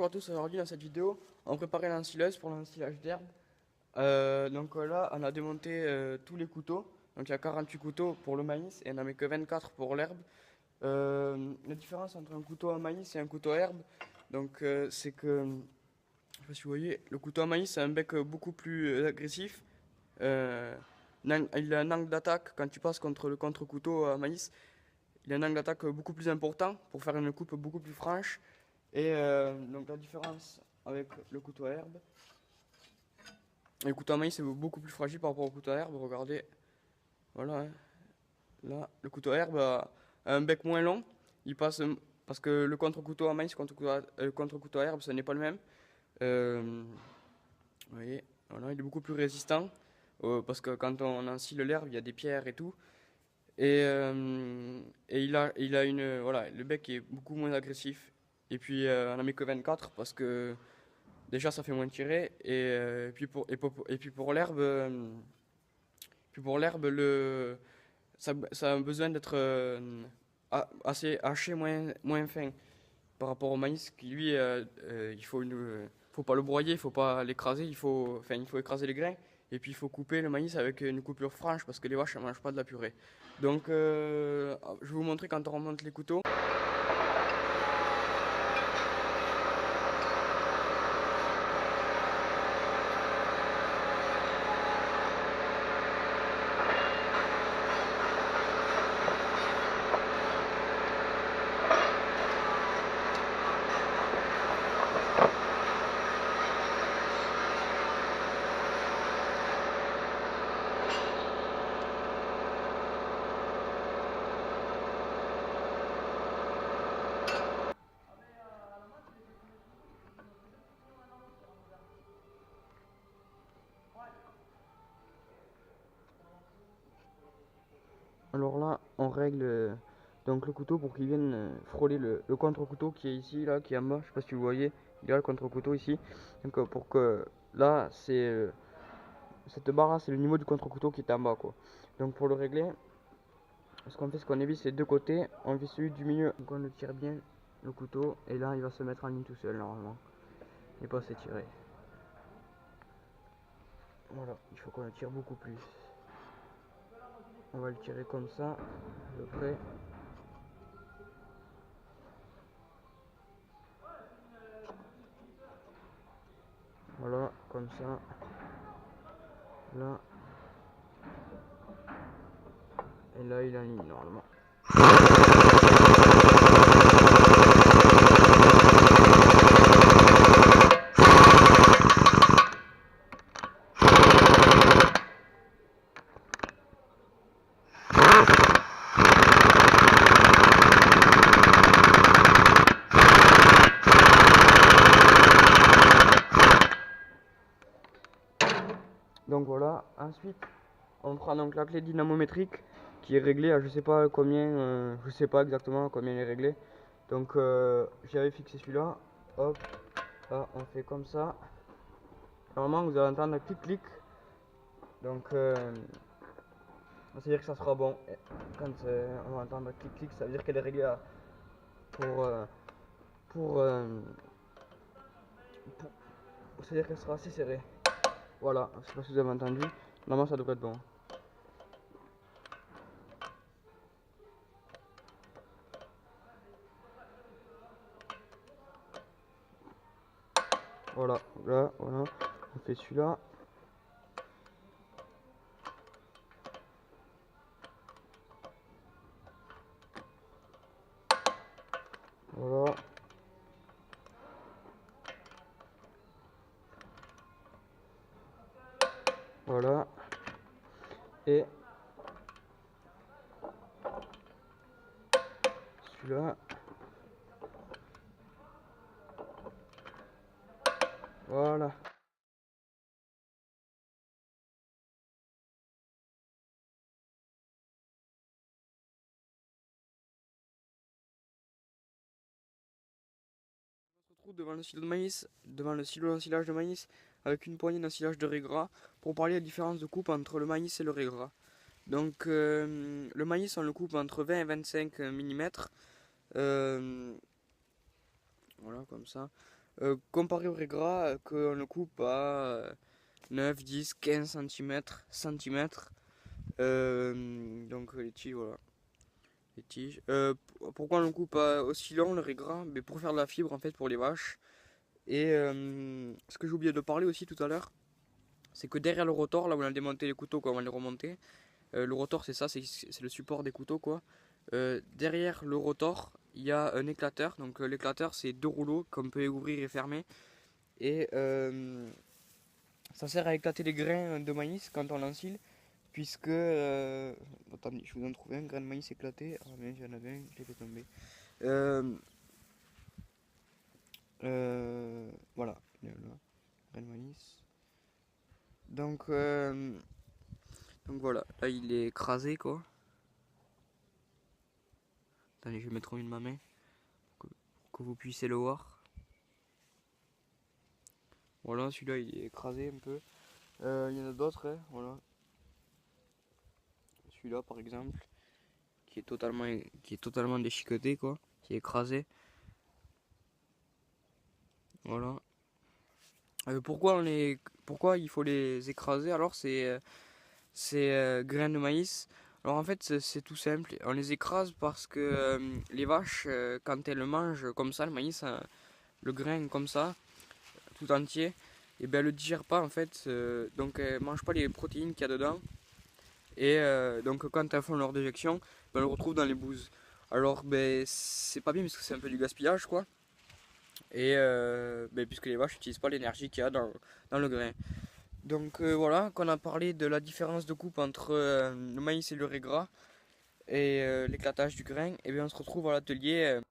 Bonjour à tous, aujourd'hui dans cette vidéo, on préparait l'ensileuse pour l'ensilage d'herbe. Donc là, on a démonté tous les couteaux. Donc il y a 48 couteaux pour le maïs et on n'en met que 24 pour l'herbe. La différence entre un couteau à maïs et un couteau à herbe, donc c'est que, je sais pas si vous voyez, le couteau à maïs a un bec beaucoup plus agressif. Il a un angle d'attaque quand tu passes contre le contre-couteau à maïs. Il a un angle d'attaque beaucoup plus important pour faire une coupe beaucoup plus franche. Et donc la différence avec le couteau à herbe, le couteau à maïs est beaucoup plus fragile par rapport au couteau à herbe. Regardez, voilà, hein. Là, le couteau à herbe a un bec moins long. Il passe parce que le contre-couteau à maïs, contre-couteau à herbe, ce n'est pas le même. Vous voyez, voilà, il est beaucoup plus résistant parce que quand on ensile l'herbe, il y a des pierres et tout. Et il a une, voilà, le bec est beaucoup moins agressif. Et puis on en met que 24 parce que déjà ça fait moins tirer. Et puis pour l'herbe, ça a besoin d'être assez haché, moins fin par rapport au maïs qui lui, faut pas le broyer, il faut pas l'écraser, il faut écraser les grains. Et puis il faut couper le maïs avec une coupure franche parce que les vaches ne mangent pas de la purée. Donc je vais vous montrer quand on remonte les couteaux. Alors là, on règle donc le couteau pour qu'il vienne frôler le contre-couteau qui est ici, là, qui est en bas. Je sais pas si vous voyez, il y a le contre-couteau ici. Donc pour que là, cette barre là, c'est le niveau du contre-couteau qui est en bas, quoi. Donc pour le régler, ce qu'on fait, c'est qu'on évite les deux côtés, on vise celui du milieu. Donc on le tire bien, le couteau, et là, il va se mettre en ligne tout seul normalement, et pas s'étirer. Voilà, il faut qu'on le tire beaucoup plus. On va le tirer comme ça, à peu près. Voilà, comme ça. Là. Et là, il aligne normalement. Donc voilà, ensuite on prend donc la clé dynamométrique qui est réglée à je sais pas combien, je sais pas exactement combien elle est réglée. Donc j'avais fixé celui-là, hop, là on fait comme ça. Normalement vous allez entendre un clic-clic, donc ça veut dire que ça sera bon. Et quand on va entendre un clic-clic, ça veut dire qu'elle est réglée pour, pour, ça veut dire qu'elle sera assez serrée. Voilà, je sais pas si vous avez entendu, normalement ça devrait être bon. Voilà, là, voilà, on fait celui-là. Voilà. Voilà. Et celui-là. Voilà. On se retrouve devant le silo de maïs, devant le silo d'ensilage de maïs, avec une poignée d'ensilage de raie gras, pour parler de la différence de coupe entre le maïs et le raie gras. Donc le maïs on le coupe entre 20 et 25 mm. Voilà comme ça. comparé au riz gras qu'on le coupe à 9, 10, 15 centimètres. Donc les tiges, voilà. Les tiges. Pourquoi on le coupe aussi long le riz gras? Mais pour faire de la fibre en fait pour les vaches. Et ce que j'ai oublié de parler aussi tout à l'heure, c'est que derrière le rotor, là où on a démonté les couteaux, quoi, on va les remonter. Le rotor, c'est ça, c'est le support des couteaux, quoi. Derrière le rotor, il y a un éclateur. Donc l'éclateur, c'est deux rouleaux qu'on peut ouvrir et fermer. Et ça sert à éclater les grains de maïs quand on l'ensile. Puisque. Attendez, je vous en trouve un grain de maïs éclaté. Ah, mais j'en avais un, je l'ai fait tomber. Euh, voilà, grain de maïs. Donc, donc voilà, là il est écrasé quoi. Attendez, je vais mettre une de ma main pour que vous puissiez le voir. Voilà, celui-là il est écrasé un peu. Il y en a d'autres, hein, voilà. Celui-là par exemple, qui est totalement déchiqueté quoi, qui est écrasé. Voilà. Pourquoi il faut les écraser alors ces grains de maïs? Alors en fait c'est tout simple. On les écrase parce que les vaches quand elles mangent comme ça le maïs, le grain comme ça, tout entier, et ben elles le digèrent pas en fait. Donc elles mangent pas les protéines qu'il y a dedans. Et donc quand elles font leur déjection, ben, elles le retrouvent dans les bouses. Alors ben c'est pas bien parce que c'est un peu du gaspillage quoi. Et ben, puisque les vaches n'utilisent pas l'énergie qu'il y a dans le grain. Donc voilà, qu'on a parlé de la différence de coupe entre le maïs et le riz gras et l'éclatage du grain, et bien on se retrouve à l'atelier